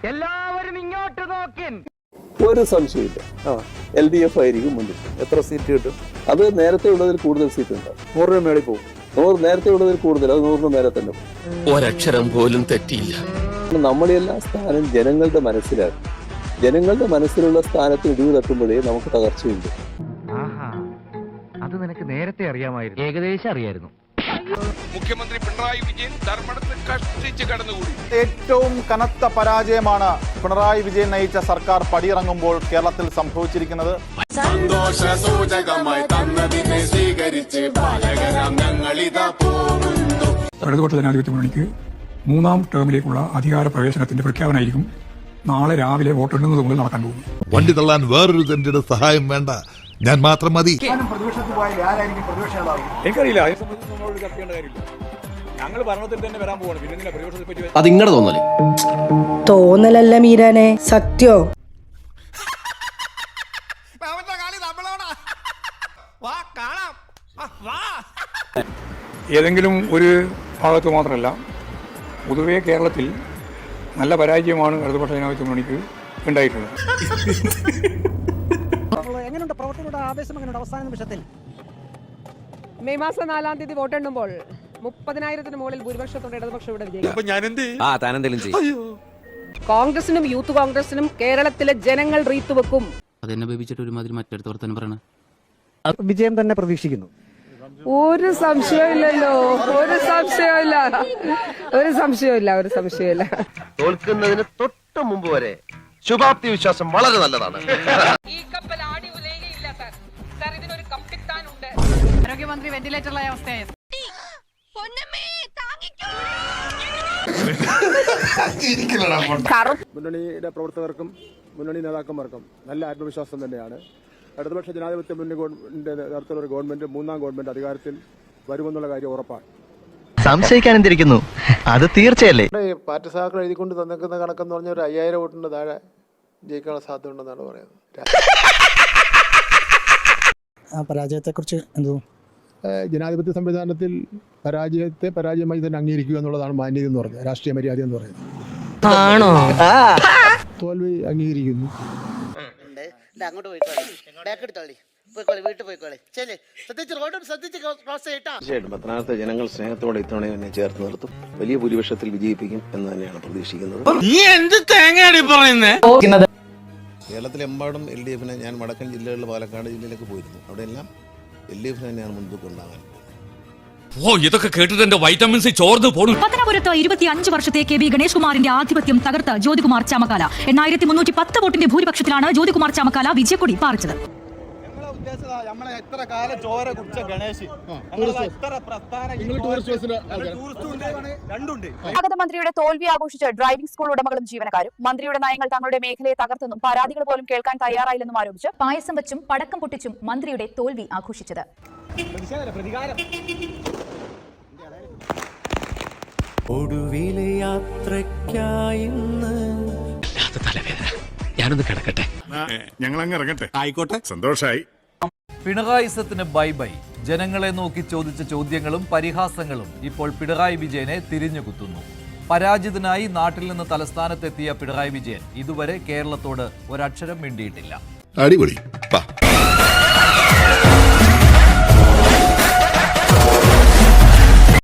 എല്ലാവരും ഇങ്ങോട്ട് നോക്കിൻ. ഒരു സംശയമില്ല, LDF ആയിരിക്കും മുന്നിൽ. എത്ര സീറ്റ് കിട്ടും? അത് നേരത്തെ ഉള്ളതിൽ കൂടുതൽ സീറ്റ് ഉണ്ടാവും. 100 രൂപ മേളിൽ പോകും. 100 നേരത്തെ ഉള്ളതിൽ കൂടുതൽ, അത് 100 മേലെ തന്നെ പോകും. ഒരക്ഷരം പോലും തെറ്റിയില്ല. നമ്മളെല്ലാം സ്ഥാനം ജനങ്ങളുടെ മനസ്സിലാണ്. ജനങ്ങളുടെ മനസ്സിലുള്ള സ്ഥാനത്ത് ഇടിവ് തട്ടുമ്പോഴേ നമുക്ക് തകർച്ചയുണ്ട്. അത് നിനക്ക് നേരത്തെ അറിയാമായിരുന്നു. ഏകദേശം അറിയായിരുന്നു. മുഖ്യമന്ത്രി പിണറായി വിജയൻ ധർമ്മടത്ത് കഷ്ടിച്ച് കടന്നുകൂടി. ഏറ്റവും കനത്ത പരാജയമാണ് പിണറായി വിജയൻ നയിച്ച സർക്കാർ പടിയിറങ്ങുമ്പോൾ കേരളത്തിൽ സംഭവിച്ചിരിക്കുന്നത്. സന്തോഷ സൂചകമായി തന്നതിനെ സ്വീകരിച്ച് ബാലകരാം ഞങ്ങളിതാ പോകുന്നു. ഇടതുപക്ഷ ജനാധിപത്യ മുന്നണിക്ക് 3ാം ടേമിലേക്കുള്ള അധികാര പ്രവേശനത്തിന്റെ പ്രഖ്യാപനമായിരിക്കും നാളെ രാവിലെ വോട്ടെണ്ണുന്നത് മുതൽ നടക്കാൻ പോകുന്നു. വണ്ടി തള്ളാൻ വേറൊരു തന്റെ സഹായം വേണ്ട, ഞാൻ മാത്രം മതി. എനിക്കറിയില്ല, അതിനെ സംബന്ധിച്ച് നമ്മളോട് ചർച്ച ചെയ്യേണ്ട കാര്യമില്ല. ഞങ്ങൾ ഭരണത്തിൽ തന്നെ വരാൻ പോവാണ്. പിന്നെ പ്രതിപക്ഷത്തെ പറ്റി അത് ഇങ്ങടെ തോന്നലേ? തോന്നലല്ല മീരാനെ, സത്യോ. ഏതെങ്കിലും ഒരു ഭാഗത്ത് മാത്രമല്ല, പൊതുവെ കേരളത്തിൽ നല്ല പരാജയമാണ് ഇടതുപക്ഷ ജനാധിപത്യ മുന്നണിക്ക് ഉണ്ടായിട്ടുള്ളത്. എങ്ങനെയുണ്ട് പ്രവർത്തനങ്ങളുടെ ആവേശം? എങ്ങനെയുണ്ട് അവസാന നിമിഷത്തിൽ? മെയ് മാസം 4-ാം തീയതി വോട്ടെണ്ണുമ്പോൾ 30,000-ന് മുകളിൽ ഭൂരിപക്ഷത്തോടെ ഇടതുപക്ഷം ഇവിടെ വിജയിക്കും. കോൺഗ്രസിനും യൂത്ത് കോൺഗ്രസിനും കേരളത്തിലെ ജനങ്ങൾ റീത്തുവെക്കും. അതെന്നെ ബേബിച്ചിട്ട് ഒരുമാതിരി മറ്റടുത്ത് വർത്തനം പറയണ. വിജയം തന്നെ പ്രതീക്ഷിക്കുന്നു. ഒരു സംശയമില്ലല്ലോ, ഒരു സംശയമില്ല, ഒരു സംശയമില്ല, ഒരു സംശയമില്ല. തോൽക്കുന്നതിന് തൊട്ട് മുമ്പ് വരെ ശുഭാപ്തി വിശ്വാസം വളരെ നല്ലതാണ്. ഈ കപ്പൽ ആടി ഉലയുകയില്ല സർ. സർ, ഇതിനൊരു കപ്പിത്താനുണ്ട്. ആരോഗ്യമന്ത്രി വെന്റിലേറ്ററിലായ അവസ്ഥയായി. മുന്നണിയുടെ പ്രവർത്തകർക്കും മുന്നണി നേതാക്കന്മാർക്കും നല്ല ആത്മവിശ്വാസം തന്നെയാണ്. ഇടതുപക്ഷ ജനാധിപത്യ മുന്നണിയുടെ നേതൃത്വത്തിലുള്ള ഗവൺമെന്റ് 3ാം ഗവൺമെന്റ് അധികാരത്തിൽ വരുമെന്നുള്ള കാര്യം ഉറപ്പാണ്. സംശയിക്കാൻ എന്തിരിക്കുന്നു? അത് തീർച്ചയല്ലേ. പാർട്ടി സഹാക്കൾ എഴുതിക്കൊണ്ട് തന്നിക്കുന്ന കണക്കെന്ന് പറഞ്ഞ ഒരു 5000 വോട്ടിന്റെ താഴെ ജയിക്കാനുള്ള സാധ്യത ഉണ്ടെന്നാണ് പറയുന്നത്. പരാജയത്തെക്കുറിച്ച് എന്തോ? ജനാധിപത്യ സംവിധാനത്തിൽ പരാജയത്തെ പരാജയമായി തന്നെ അംഗീകരിക്കുക എന്നുള്ളതാണ് മാന്യത എന്ന് പറഞ്ഞത്, രാഷ്ട്രീയ മര്യാദ എന്ന് പറയുന്നത്. തോൽവി അംഗീകരിക്കുന്നു. പത്തനാപുരത്തെ ജനങ്ങൾ സ്നേഹത്തോടെ ഇത്തവണ എന്നെ ചേർത്ത് നിർത്തും. വലിയ ഭൂരിപക്ഷത്തിൽ വിജയിപ്പിക്കും എന്ന് തന്നെയാണ് പ്രതീക്ഷിക്കുന്നത്. കേരളത്തിലെമ്പാടും LDFനെ, ഞാൻ വടക്കൻ ജില്ലകളിൽ പാലക്കാട് ജില്ലയിലൊക്കെ പോയിരുന്നു, അവിടെയെല്ലാം LDFനെ തന്നെയാണ് മുൻതൂക്കം ഉണ്ടാകാൻ. ഇതൊക്കെ കേട്ടിട്ട് എന്റെ വൈറ്റമിൻ സി ചോർന്ന് പോണു. പത്തനാപുരത്ത് 25 വർഷത്തെ KB ഗണേഷ് കുമാറിന്റെ ആധിപത്യം തകർത്ത് ജ്യോതികുമാർ ചാമക്കാല 8310 വോട്ടിന്റെ ഭൂരിപക്ഷത്തിലാണ് ജ്യോതികുമാർ ചാമക്കാല വിജയക്കൊടി പാറിച്ചത്. ഗതാഗത മന്ത്രിയുടെ തോൽവി ആഘോഷിച്ച് ഡ്രൈവിംഗ് സ്കൂൾ ഉടമകളും ജീവനക്കാരും. മന്ത്രിയുടെ നയങ്ങൾ തങ്ങളുടെ മേഖലയെ തകർത്തെന്നും പരാതികൾ പോലും കേൾക്കാൻ തയ്യാറായില്ലെന്നും ആരോപിച്ച് പായസം വെച്ചും പടക്കം പൊട്ടിച്ചും മന്ത്രിയുടെ തോൽവി ആഘോഷിച്ചത്. ഒടുവിലെ യാത്രയ്ക്കായി ഞാനൊന്ന് കിടക്കട്ടെ. ഞങ്ങളങ്ങ് ഇറങ്ങട്ടെ. ആയിക്കോട്ടെ, സന്തോഷായി. പിണറായിസത്തിന് ബൈ ബൈ. ജനങ്ങളെ നോക്കി ചോദിച്ച ചോദ്യങ്ങളും പരിഹാസങ്ങളും ഇപ്പോൾ പിണറായി വിജയനെ തിരിഞ്ഞുകുത്തുന്നു. പരാജിതനായി നാട്ടിൽ നിന്ന് തലസ്ഥാനത്തെത്തിയ പിണറായി വിജയൻ ഇതുവരെ കേരളത്തോട് ഒരക്ഷരം മിണ്ടിയിട്ടില്ല. അടിപൊളി.